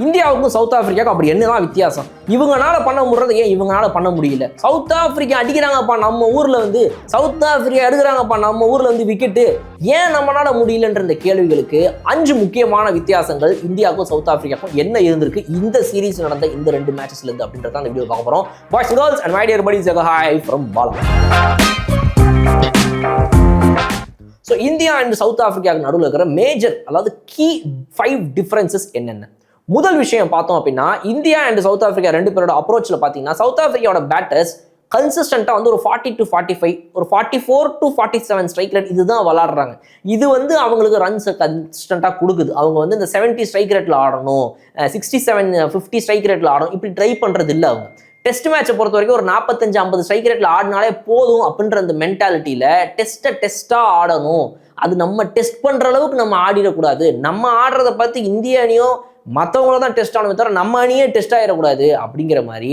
இந்தியாவுக்கும் சவுத் ஆப்பிரிக்காவுக்கும் அப்படி என்னதான் வித்தியாசம்? இவங்கனால பண்ண முடியறது ஏன் இவங்கனால பண்ண முடியல? சவுத் ஆப்பிரிக்கா அடிக்கிறாங்கப்பா நம்ம ஊர்ல வந்து, சவுத் ஆப்பிரிக்கா எடுக்கிறாங்கப்பா நம்ம ஊர்ல வந்து விக்கெட்டு, ஏன் நம்மளால முடியலன்ற இந்த கேள்விகளுக்கு 5 முக்கியமான வித்தியாசங்கள் இந்தியாவுக்கும் சவுத் ஆப்பிரிக்காவுக்கும் என்ன இருந்திருக்கு இந்த சீரீஸ் நடந்த இந்த 2 மேட்சஸ்ல இருந்து அப்படின்றத அந்த வீடியோ பார்க்க போறோம். Boys and girls and my dear buddies, hi from Bala. So India and south ஆப்பிரிக்காவுக்கு நடுவில் இருக்கிற மேஜர், அதாவது கீ 5 டிஃபரன்சஸ் என்னென்ன? முதல் விஷயம் பார்த்தோம் அப்படின்னா, இந்தியா அண்ட் சவுத் ஆப்பிரிக்கா 2 பேரோட அப்ரோச்சில் பார்த்தீங்கன்னா, சவுத் ஆப்பிரிக்காவோட பேட்டர்ஸ் கன்சிஸ்டண்டாக வந்து ஒரு 40 to 45, ஒரு 44 to 47 ஸ்ட்ரைக் ரேட் இதுதான் விளாடுறாங்க. இது வந்து அவங்களுக்கு ரன்ஸ் கன்சிஸ்டண்டாக கொடுக்குது. அவங்க வந்து இந்த 70 ஸ்ட்ரைக் ரேட்டில் ஆடணும், 67, 50 ஸ்ட்ரைக் ரேட்டில் ஆடணும், இப்படி ட்ரை பண்ணுறது இல்லை அவங்க. டெஸ்ட் மேட்சை பொறுத்த வரைக்கும் ஒரு 45-50 ஸ்ட்ரைக் ரேட்டில் ஆடினாலே போதும் அப்படின்ற அந்த மென்டாலிட்டியில் டெஸ்ட்டாக ஆடணும். அது நம்ம டெஸ்ட் பண்ணுற அளவுக்கு நம்ம ஆடிடக்கூடாது. நம்ம ஆடுறத பார்த்து இந்திய அணியும் மற்றவங்கள தான் டெஸ்ட் ஆனமே தவிர நம்ம அணியே டெஸ்ட் ஆகிடக்கூடாது. அப்படிங்கிற மாதிரி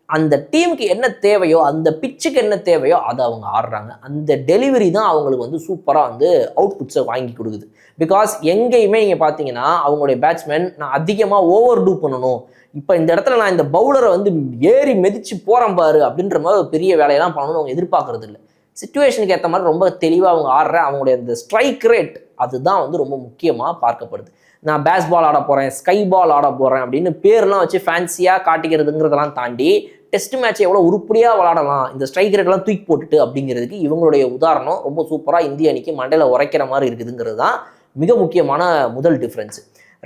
அந்த டீமுக்கு என்ன தேவையோ, அந்த பிச்சுக்கு என்ன தேவையோ அதை அவங்க ஆடுறாங்க. அந்த டெலிவரி தான் அவங்களுக்கு வந்து சூப்பராக வந்து அவுட்புட்ஸை வாங்கி கொடுக்குது. பிகாஸ் எங்கேயுமே நீங்கள் பார்த்தீங்கன்னா அவங்களுடைய பேட்ஸ்மேன் நான் அதிகமாக ஓவர் டூ பண்ணணும், இப்போ இந்த இடத்துல நான் இந்த பவுலரை வந்து ஏறி மிதிச்சு போகிறேன் பாரு அப்படின்ற மாதிரி ஒரு பெரிய வேலையெல்லாம் பண்ணணும்னு அவங்க எதிர்பார்க்கறது இல்லை. சிச்சுவேஷனுக்கு ஏற்ற மாதிரி ரொம்ப தெளிவாக அவங்க ஆடுற அவங்களுடைய அந்த ஸ்ட்ரைக் ரேட் அதுதான் வந்து ரொம்ப முக்கியமாக பார்க்கப்படுது. நான் பேஸ் பால் ஆட போகிறேன், ஸ்கை பால் ஆட போகிறேன் அப்படின்னு பேர்லாம் வச்சு ஃபேன்சியாக காட்டிக்கிறதுங்கிறதெல்லாம் தாண்டி டெஸ்ட் மேட்சை எவ்வளோ உருப்படியாக விளாடலாம், இந்த ஸ்ட்ரைக் ரேட்லாம் தூக்கி போட்டுட்டு அப்படிங்கிறதுக்கு இவங்களுடைய உதாரணம் ரொம்ப சூப்பராக இந்திய அணிக்கு மண்டையில் உரைக்கிற மாதிரி இருக்குதுங்கிறது தான் மிக முக்கியமான முதல் டிஃப்ரென்ஸ்.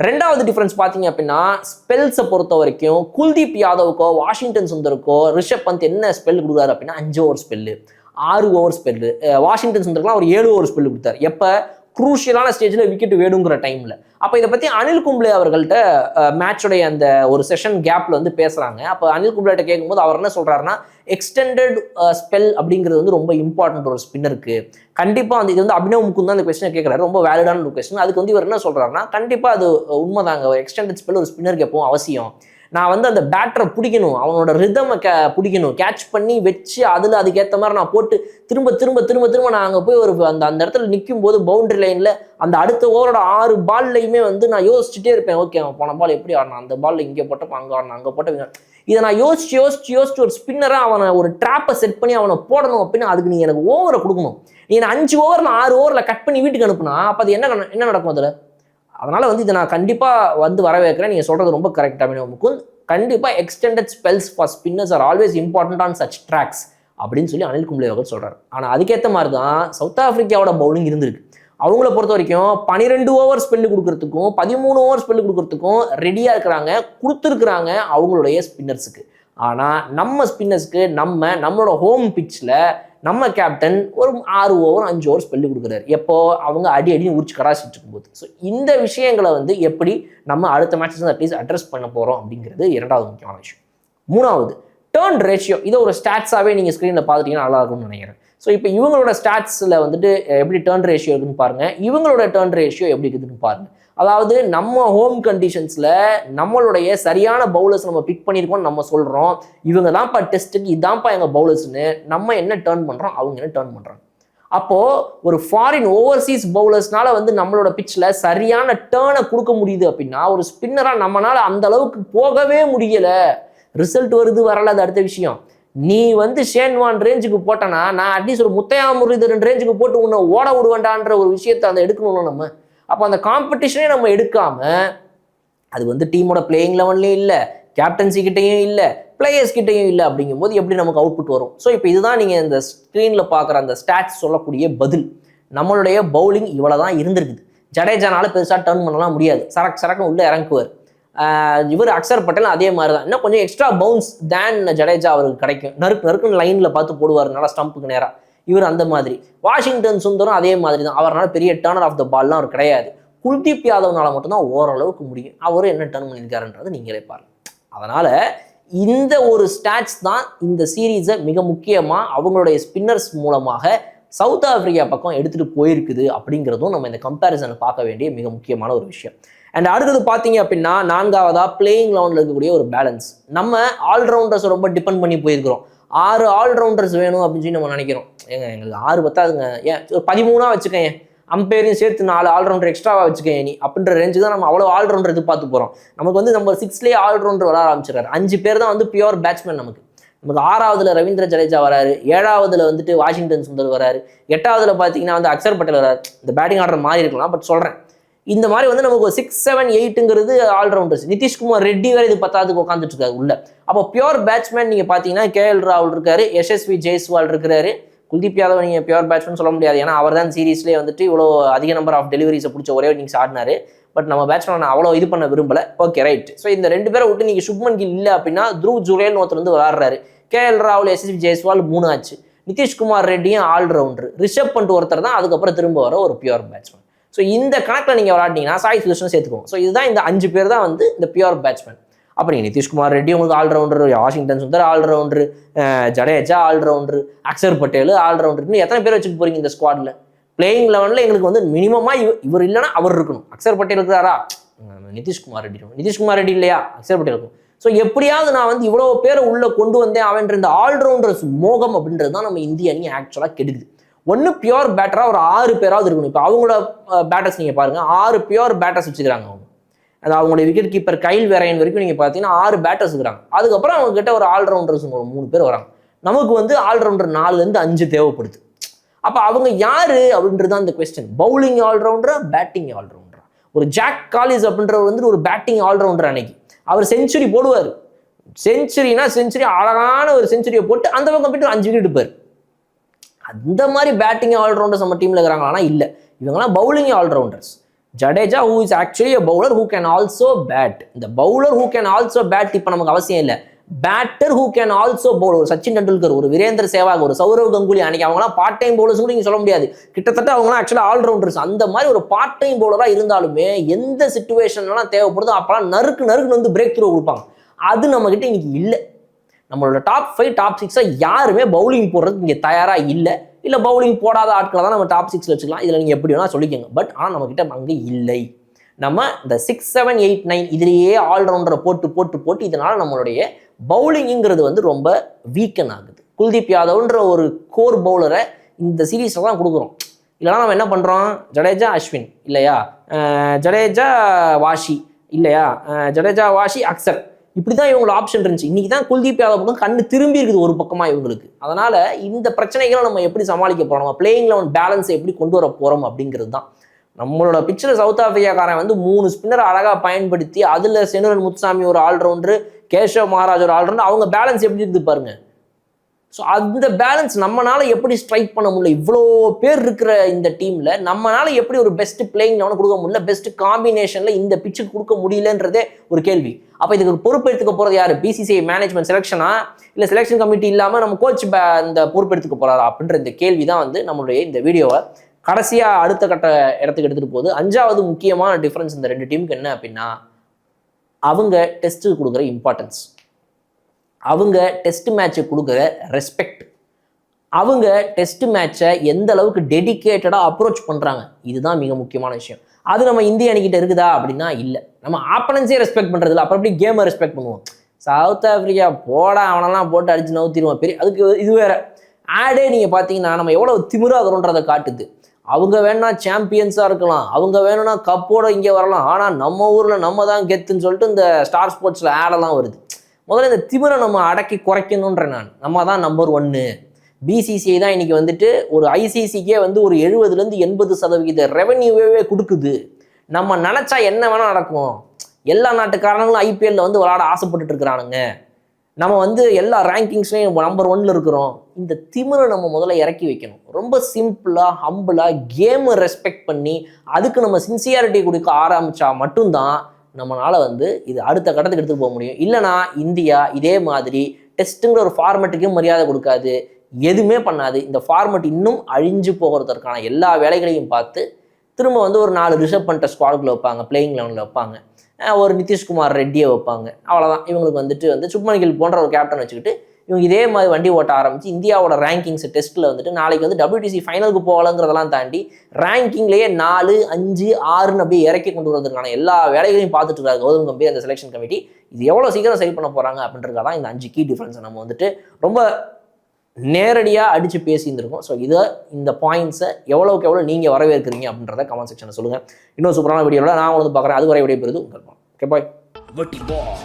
ரெண்டாவது டிஃப்ரென்ஸ் பார்த்தீங்க அப்படின்னா, ஸ்பெல்ஸை பொறுத்த வரைக்கும் குல்தீப் யாதவுக்கோ வாஷிங்டன் சுந்தருக்கோ ரிஷப் பந்த் என்ன ஸ்பெல் கொடுக்குறாரு அப்படின்னா 5 over spell, 6 over spell. Washington சுந்தருக்குலாம் ஒரு 7 ஓவர் ஸ்பெல்லு கொடுத்தாரு. எப்போ? குரூஷியலான ஸ்டேஜில் விக்கெட் வேணுங்கிற டைமில். அப்போ இதை பற்றி அனில் கும்ப்ளே அவர்கள்ட்ட மேட்சோடைய அந்த ஒரு செஷன் கேப்பில் வந்து பேசுகிறாங்க. அப்போ அனில் கும்ப்ளேட்ட கேட்கும்போது அவர் என்ன சொல்கிறாருன்னா, எக்ஸ்டெண்டட் ஸ்பெல் அப்படிங்கிறது வந்து ரொம்ப இம்பார்ட்டன்ட் ஒரு ஸ்பின்னருக்கு. கண்டிப்பாக வந்து இது வந்து அபினவ் முகுந்த் தான் அந்த கொஸ்டினை கேட்குறாரு, ரொம்ப வேலிடான ஒரு கொஸ்டின். அதுக்கு வந்து இவர் என்ன சொல்கிறாருன்னா, கண்டிப்பாக அது உண்மைதாங்க, எக்ஸ்டெண்டட் ஸ்பெல் ஒரு ஸ்பின்னருக்கு எப்பவும் அவசியம். நான் வந்து அந்த பேட்டரை பிடிக்கணும், அவனோட ரிதமை பிடிக்கணும், கேட்ச் பண்ணி வச்சு அதில் அதுக்கேற்ற மாதிரி நான் போட்டு திரும்ப திரும்ப திரும்ப திரும்ப நான் அங்கே போய் ஒரு அந்த இடத்துல நிற்கும் போது பவுண்டரி லைனில் அந்த அடுத்த ஓவரோட 6 பால்லையுமே வந்து நான் யோசிச்சுட்டே இருப்பேன். ஓகே, அவன் போன பால் எப்படி ஆடணும், அந்த பால் இங்கே போட்டப்போ அங்கே ஆடணும், அங்கே போட்ட இதை நான் யோசிச்சு ஒரு ஸ்பின்னராக அவனை ஒரு ட்ராப்பை செட் பண்ணி அவனை போடணும் அப்படின்னா அதுக்கு நீ எனக்கு ஓவரை கொடுக்கணும். நீ 5 ஓவரில் 6 ஓவரில் கட் பண்ணி வீட்டுக்கு அனுப்புனா அப்போ அது என்ன நடக்கும் அதில்? அதனால் வந்து இதை நான் கண்டிப்பாக வந்து வரவேற்கிறேன். நீங்கள் சொல்கிறது ரொம்ப கரெக்டாக அபினவ் முகுந்த். கண்டிப்பாக extended spells for spinners are always important on such tracks அப்படின்னு சொல்லி அனில் கும்ப்ளே அவர்கள் சொல்கிறார். ஆனால் அதுக்கேற்ற மாதிரி தான் சவுத் ஆப்பிரிக்காவோட பவுலிங் இருந்திருக்கு. அவங்கள பொறுத்த வரைக்கும் 12 ஓவர் ஸ்பெல்லு கொடுக்கறதுக்கும் 13 ஓவர் ஸ்பெல்லு கொடுக்கறதுக்கும் ரெடியாக இருக்கிறாங்க, கொடுத்துருக்குறாங்க அவங்களுடைய ஸ்பின்னர்ஸுக்கு. ஆனால் நம்ம ஸ்பின்னர்ஸ்க்கு நம்மளோட ஹோம் பிச்சில் நம்ம கேப்டன் ஒரு 6 ஓவர் 5 ஓவர் ஸ்பெல்லு கொடுக்குறாரு. எப்போ? அவங்க அடி உரிச்சு கடாசிட்டு இருக்கும்போது. ஸோ இந்த விஷயங்களை வந்து எப்படி நம்ம அடுத்த மேட்சஸ் அட்லீஸ்ட் அட்ரஸ் பண்ண போகிறோம் அப்படிங்கிறது இரண்டாவது முக்கியமான விஷயம். மூணாவது, டர்ன் ரேஷியோ. இதை ஒரு ஸ்டாட்ஸாகவே நீங்கள் ஸ்க்ரீனில் பார்த்துட்டீங்கன்னா நல்லா இருக்கும்னு நினைக்கிறேன். ஸோ இப்போ இவங்களோட ஸ்டாட்ஸில் வந்துட்டு எப்படி டர்ன் ரேஷியோ இருக்குன்னு பாருங்கள், இவங்களோட டர்ன் ரேஷியோ எப்படி இருக்குதுன்னு பாருங்கள். அதாவது நம்ம ஹோம் கண்டிஷன்ஸில் நம்மளுடைய சரியான பவுலர்ஸ் நம்ம பிக் பண்ணியிருக்கோம்னு நம்ம சொல்கிறோம், இவங்க தான்ப்பா டெஸ்ட்டுக்கு இதான்ப்பா எங்கள் பவுலர்ஸ்னு. நம்ம என்ன டர்ன் பண்ணுறோம், அவங்க என்ன டர்ன் பண்ணுறாங்க. அப்போது ஒரு ஃபாரின் ஓவர்சீஸ் பவுலர்ஸ்னால வந்து நம்மளோட பிச்சில் சரியான டேர்னை கொடுக்க முடியுது அப்படின்னா, ஒரு ஸ்பின்னராக நம்மளால் அந்த அளவுக்கு போகவே முடியலை. ரிசல்ட் வருது வரல, அது அடுத்த விஷயம். நீ வந்து ஷேன்வான் ரேஞ்சுக்கு போட்டனா நான் அட்லீஸ்ட் ஒரு முத்தையா முரளிதரன் ரேஞ்சுக்கு போட்டு உன்னை ஓட விடுவேண்டான்ற ஒரு விஷயத்தை அதை எடுக்கணும் நம்ம. அப்போ அந்த காம்படிஷனே நம்ம எடுக்காம, அது வந்து டீமோட பிளேயிங் லெவன்லேயும் இல்லை, கேப்டன்சி கிட்டையும் இல்லை, பிளேயர்ஸ் கிட்டையும் இல்லை, அப்படிங்கும்போது எப்படி நமக்கு அவுட்புட் வரும்? ஸோ இப்போ இதுதான் நீங்கள் இந்த ஸ்க்ரீனில் பார்க்குற அந்த ஸ்டாட்ஸ் சொல்லக்கூடிய பதில். நம்மளுடைய பவுலிங் இவ்வளோ தான் இருந்திருக்குது. ஜடேஜானால பெருசாக டர்ன் பண்ணலாம் முடியாது, சரக்கு உள்ளே இறங்குவார். இவர் அக்ஷர் பட்டேல் அதே மாதிரி தான், இன்னும் கொஞ்சம் எக்ஸ்ட்ரா பவுன்ஸ் தேன் ஜடேஜா அவருக்கு கிடைக்கும். நறுக்குன்னு லைனில் பார்த்து போடுவார் நல்லா ஸ்டம்புக்கு நேராக. இவர் அந்த மாதிரி. வாஷிங்டன் சுந்தரும் அதே மாதிரி தான், அவரால் பெரிய டர்னர் ஆஃப் த பால்லாம் அவர் கிடையாது. குல்தீப் யாதவ்னால மட்டும்தான் ஓரளவுக்கு முடியும். அவரும் என்ன டர்ன் பண்ணியிருக்காருன்றது நீங்களே பாருங்க. அதனால் இந்த ஒரு ஸ்டாட்ஸ் தான் இந்த சீரீஸை மிக முக்கியமாக அவங்களுடைய ஸ்பின்னர்ஸ் மூலமாக சவுத் ஆப்பிரிக்கா பக்கம் எடுத்துகிட்டு போயிருக்குது அப்படிங்கிறதும் நம்ம இந்த கம்பேரிசனை பார்க்க வேண்டிய மிக முக்கியமான ஒரு விஷயம். அண்ட் அடுத்தது பார்த்தீங்க அப்படின்னா, நான்காவதாக பிளேயிங் லெவனில் இருக்கக்கூடிய ஒரு பேலன்ஸ். நம்ம ஆல்ரவுண்டர்ஸை ரொம்ப டிபெண்ட் பண்ணி போயிருக்கிறோம். 6 ஆல்ரவுண்டர்ஸ் வேணும் அப்படின்னு சொல்லி நம்ம நினைக்கிறோம். எங்களுக்கு 6 பத்தாதுங்க, ஏன் 13 வச்சுக்கேன், அம்பேரையும் சேர்த்து 4 ஆல்ரவுண்டர் எக்ஸ்ட்ராவா வச்சுக்கேன் நீ அப்படின்ற ரேஞ்சு தான் நம்ம அவ்வளோ ஆல்ரவுண்டர் எதிர்பார்த்து போகிறோம். நமக்கு வந்து நம்ம 6லேயே ஆல்ரவுண்டர் வர ஆரம்பிச்சிடறாரு. 5 பேர் தான் வந்து பியூர் பேட்ஸ்மேன். நமக்கு 6வதுல ரவீந்திர ஜடேஜா வராரு, 7வதுல வந்துட்டு வாஷிங்டன் சுந்தர் வராரு, 8வதுல பார்த்தீங்கன்னா வந்து அக்சர் பட்டேல் வராரு. இந்த பேட்டிங் ஆர்டர் மாறி இருக்கலாம், பட் சொல்கிறேன் இந்த மாதிரி வந்து நமக்கு 6, 7, 8ங்கிறது ஆல்ரவுண்டர்ஸ். நிதிஷ்குமார் ரெட்டி வேறு இது 10க்கு உட்காந்துட்டு இருக்காரு உள்ள. அப்போ பியூர் பேட்ஸ்மேன் நீங்கள் பார்த்தீங்கன்னா KL ராகுல் இருக்காரு, யசஸ்வி ஜெய்ஸ்வால் இருக்கிறாரு. குல்தீப் யாதவ் நீங்கள் பியூர் பேட்ஸ்மேன் சொல்ல முடியாது, ஏன்னா அவர் தான் சீரீஸ்லேயே வந்துட்டு இவ்வளோ அதிக நம்பர் ஆஃப் டெலிவரிஸை பிடிச்ச ஒரே இன்னிங்ஸ் ஆடினாரு. பட் நம்ம பேட்ஸ்மேன் அவ்வளோ இது பண்ண விரும்பல. Okay right. ஸோ இந்த 2 பேரை விட்டு நீங்கள் சுப்மன் கில் இல்லை அப்படின்னா த்ருவ் ஜுரேல்னு ஒருத்தர் வந்து விளாடுறாரு. KL ராகுல், யசஸ்வி ஜெய்ஸ்வால் 3 ஆச்சு. நிதிஷ்குமார் ரெட்டியும் ஆல்ரவுண்டர், ரிஷப் பண்ட் ஒருத்தர் தான் அதுக்கப்புறம் திரும்ப வர ஒரு பியூர் பேட்ஸ்மேன். ஸோ இந்த கணக்கில் நீங்கள் விளாட்டிங்கன்னா சாய் சுதர்ஷன் சேர்த்துக்கோங்க. ஸோ இதுதான் இந்த 5 பேர் தான் வந்து இந்த பியூர் பேட்ஸ்மேன். அப்போ நீங்கள் நிதிஷ்குமார் ரெட்டி உங்களுக்கு allrounder, Washington Sundar allrounder, Jadeja allrounder, Axar Patel ஆல்ரவுண்டர்னு எத்தனை பேர் வச்சுட்டு போறீங்க இந்த ஸ்குவாடில்? பிளேயிங் 11ல் எங்களுக்கு வந்து மினிமமாக இவர் இல்லைன்னா அவர் இருக்கணும். அக்சர் பட்டேல் இருக்கிறாரா? நிதிஷ்குமார் ரெட்டி இருக்கணும். நிதிஷ்குமார் ரெட்டி இல்லையா? அக்சர் பட்டேல் இருக்கும். ஸோ எப்படியாவது நான் வந்து இவ்வளோ பேரை உள்ளே கொண்டு வந்தேன் அவன்ற இந்த ஆல்ரவுண்டர்ஸ் மோகம் அப்படின்றது தான் நம்ம இந்திய அணி ஆக்சுவலாக கெடுக்குது. ஒன்று பியூர் பேட்டராக ஒரு 6 பேராவது இருக்கணும். இப்போ அவங்களோட பேட்டர்ஸ் நீங்கள் பாருங்கள், 6 பியூர் பேட்டர்ஸ் வச்சுக்கிறாங்க அவங்க. அது அவங்களுடைய விக்கெட் கீப்பர் கைல் வேரையன் வரைக்கும் நீங்கள் பார்த்தீங்கன்னா 6 பேட்டர்ஸ் இருக்கிறாங்க. அதுக்கப்புறம் அவங்க கிட்ட ஒரு ஆல்ரவுண்டர்ஸ் ஒரு 3 பேர் வராங்க. நமக்கு வந்து ஆல்ரவுண்டர் 4லேருந்து 5 தேவைப்படுது. அப்போ அவங்க யாரு அப்படின்றது தான் இந்த கொஸ்டின். பவுலிங் ஆல்ரவுண்டரா, பேட்டிங் ஆல்ரவுண்டரா? ஒரு ஜாக் காலிஸ் அப்படின்றவர் வந்து ஒரு பேட்டிங் ஆல்ரவுண்டர். அன்னைக்கு அவர் செஞ்சுரி போடுவார். செஞ்சுரினா செஞ்சுரி, அழகான ஒரு செஞ்சுரியை போட்டு அந்த பக்கம் போயிட்டு 5 விக்கெட் எடுப்பார். அந்த மாதிரி பேட்டிங் ஆல்ரவுண்டர்ஸ் நம்ம டீமில் இருக்கிறாங்களா? இல்லை, இவங்கெல்லாம் bowling all rounders. Jadeja who is actually a bowler who can also bat. இந்த bowler who can also bat இப்போ நமக்கு அவசியம் இல்லை. Batter who can also bowl. ஒரு சச்சின் டெண்டுல்கர், ஒரு வீரேந்திர சேவாக், ஒரு சௌரவ் கங்குலி, அன்னைக்கு அவங்களாம் பார்ட் டைம் பவுலர்ஸ் கூட நீங்கள் சொல்ல முடியாது. கிட்டத்தட்ட அவங்களாம் ஆக்சுவலாக ஆல்ரவுண்டர்ஸ். அந்த மாதிரி ஒரு பார்ட் டைம் பவுலராக இருந்தாலுமே எந்த சுச்சுவேஷன்லாம் தேவைப்படுதோ அப்போலாம் நறுக்குன்னு வந்து பிரேக் த்ரூ கொடுப்பாங்க. அது நம்மகிட்ட இன்னைக்கு இல்லை. நம்மளோட டாப் 5 டாப் 6 யாருமே பவுலிங் போடுறதுக்கு இங்கே தயாராக இல்லை பவுலிங் போடாத ஆட்களை தான் நம்ம டாப் 6 வச்சுக்கலாம். இதில் நீங்கள் எப்படி வேணால் சொல்லிக்கோங்க. பட் ஆனால் நம்மக்கிட்ட அங்கே இல்லை. நம்ம இந்த 6, 7, 8, 9 இதுலேயே ஆல்ரவுண்டரை போட்டு இதனால் நம்மளுடைய பவுலிங்கிறது வந்து ரொம்ப வீக்கன் ஆகுது. குல்தீப் யாதவ்ன்ற ஒரு கோர் பவுலரை இந்த சீரீஸில் தான் கொடுக்குறோம். இல்லைனா நம்ம என்ன பண்ணுறோம்? ஜடேஜா அஸ்வின் இல்லையா, ஜடேஜா வாஷி இல்லையா, ஜடேஜா வாஷி அக்சர், இப்படி தான் இவங்களோட ஆப்ஷன் இருந்துச்சு. இன்னைக்கு தான் குல்தீப் யாதவ் பக்கம் கண்ணு திரும்பி இருக்குது ஒரு பக்கமாக இவங்களுக்கு. அதனால இந்த பிரச்சனைகளை நம்ம எப்படி சமாளிக்க போகிறோம், நம்ம பிளேயிங் 11 பேலன்ஸை எப்படி கொண்டு வர போகிறோம் அப்படிங்கிறது தான். நம்மளோட பிச்சில் சவுத் ஆப்பிரிக்காக்காரன் வந்து 3 ஸ்பின்னர் அழகாக பயன்படுத்தி அதில் செனுரன் முத்துசாமி ஒரு ஆல்ரவுண்டர், கேஷவ் மகாராஜ் ஒரு ஆல்ரவுண்டர், அவங்க பேலன்ஸ் எப்படி இருக்குது பாருங்க. ஸோ அந்த பேலன்ஸ் நம்மளால எப்படி ஸ்ட்ரைக் பண்ண முடியல? இவ்வளோ பேர் இருக்கிற இந்த டீமில் நம்மளால எப்படி ஒரு பெஸ்ட் பிளேயிங் லெவன் கொடுக்க முடியல, பெஸ்ட் காம்பினேஷனில் இந்த பிச்சுக்கு கொடுக்க முடியலன்றதே ஒரு கேள்வி. அப்போ இதுக்கு பொறுப்பெடுத்துக்க போகிறது யார்? BCCI மேனேஜ்மெண்ட் செலெக்ஷனா, இல்லை செலெக்ஷன் கமிட்டி இல்லாமல் நம்ம கோச் இந்த பொறுப்பெடுத்துக்க போகிறாரா அப்படின்ற இந்த கேள்வி தான் வந்து நம்மளுடைய இந்த வீடியோவை கடைசியாக அடுத்த கட்ட இடத்துக்கு எடுத்துகிட்டு போகுது. 5வது முக்கியமான டிஃப்ரென்ஸ் இந்த 2 டீமுக்கு என்ன அப்படின்னா, அவங்க டெஸ்ட்டுக்கு கொடுக்குற இம்பார்ட்டன்ஸ், அவங்க டெஸ்ட் மேட்சை கொடுக்குற ரெஸ்பெக்ட், அவங்க டெஸ்ட் மேட்சை எந்த அளவுக்கு டெடிக்கேட்டடாக அப்ரோச் பண்ணுறாங்க, இதுதான் மிக முக்கியமான விஷயம். அது நம்ம இந்திய அணிக்கிட்ட இருக்குதா அப்படின்னா இல்லை. நம்ம ஆப்பனன்ஸே ரெஸ்பெக்ட் பண்ணுறதில்ல, அப்புறம் எப்படி கேமை ரெஸ்பெக்ட் பண்ணுவோம்? சவுத் ஆப்பிரிக்கா போட அவனெல்லாம் போட்டு அடிச்சு நவுத்திடுவோம். பெரிய அதுக்கு இது வேற ஆடே நீங்கள் பார்த்தீங்கன்னா நம்ம எவ்வளோ திமிராகிறோன்றதை காட்டுது. அவங்க வேணும்னா சாம்பியன்ஸாக இருக்கலாம், அவங்க வேணும்னா கப்போட இங்கே வரலாம், ஆனால் நம்ம ஊரில் நம்ம தான் கெத்துன்னு சொல்லிட்டு இந்த ஸ்டார் ஸ்போர்ட்ஸில் ஆடெல்லாம் வருது. முதல்ல இந்த திமிரை நம்ம அடக்கி குறைக்கணுன்ற நம்ம தான் நம்பர் 1. BCCI தான் இன்னைக்கு வந்துட்டு ஒரு ICCக்கே வந்து ஒரு 70% 80% ரெவன்யூவே கொடுக்குது. நம்ம நினச்சா என்ன வேணால் நடக்கும். எல்லா நாட்டுக்காரங்களும் IPL வந்து விளையாட ஆசைப்பட்டுட்டு இருக்கிறானுங்க. நம்ம வந்து எல்லா ரேங்கிங்ஸ்லையும் நம்பர் 1ல் இருக்கிறோம். இந்த திமிரை நம்ம முதல்ல இறக்கி வைக்கணும். ரொம்ப சிம்பிளாக ஹம்பிளாக கேமை ரெஸ்பெக்ட் பண்ணி அதுக்கு நம்ம சின்சியாரிட்டி கொடுக்க ஆரம்பித்தா மட்டும்தான் நம்மளால் வந்து இது அடுத்த கட்டத்துக்கு எடுத்துகிட்டு போக முடியும். இல்லைனா இந்தியா இதே மாதிரி டெஸ்ட்டுங்கிற ஒரு ஃபார்மெட்டுக்கும் மரியாதை கொடுக்காது, எதுவுமே பண்ணாது. இந்த ஃபார்மெட் இன்னும் அழிஞ்சு போகிறதற்கான எல்லா வேலைகளையும் பார்த்து திரும்ப வந்து ஒரு 4 ரிஷப் பண்ட்ட ஸ்குவாடுக்குள்ள வைப்பாங்க, பிளேயிங் 11ல் வைப்பாங்க, ஒரு நிதிஷ்குமார் ரெட்டியை வைப்பாங்க. அவ்வளோதான். இவங்களுக்கு வந்துட்டு சுப்மன் கில் போன்ற ஒரு கேப்டன் வச்சுக்கிட்டு இவங்க இதே மாதிரி வண்டி ஓட்ட ஆரம்பிச்சு இந்தியாவோட ரேங்கிங்ஸ் டெஸ்ட்டில் வந்துட்டு நாளைக்கு வந்து WTC ஃபைனலுக்கு போகலங்கிறதெல்லாம் தாண்டி ரேங்கிங்லேயே 4, 5, 6ன்னு அப்படியே இறக்கி கொண்டு வரதுக்கான எல்லா வேலைகளையும் பார்த்துட்டு இருக்காரு கௌதம் கம்பீர் அந்த செலெக்ஷன் கமிட்டி. இது எவ்வளோ சீக்கிரம் சரி பண்ண போகிறாங்க அப்படின்றதுக்காக தான் இந்த 5 கீ டிஃப்ரென்ஸை நம்ம வந்துட்டு ரொம்ப நேரடியாக அடித்து பேசியிருந்திருக்கும். ஸோ இந்த பாயிண்ட்ஸை எவ்வளோக்கு எவ்வளோ நீங்கள் வரவேற்கிறீங்க அப்படின்றத கமெண்ட் செக்ஷனில் சொல்லுங்கள். இன்னும் சூப்பரான வீடியோவில் நான் வந்து பார்க்குறேன். அதுவரை விடைபெறுது உங்கள் பாய். Okay bye. வட்டி boss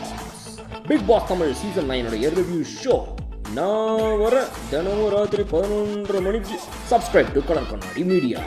Bigg Boss Tamil season 9 review show நான் வர தினமும் ராத்திரி 11:30 மணிக்கு. Subscribe to colour Kannadi media.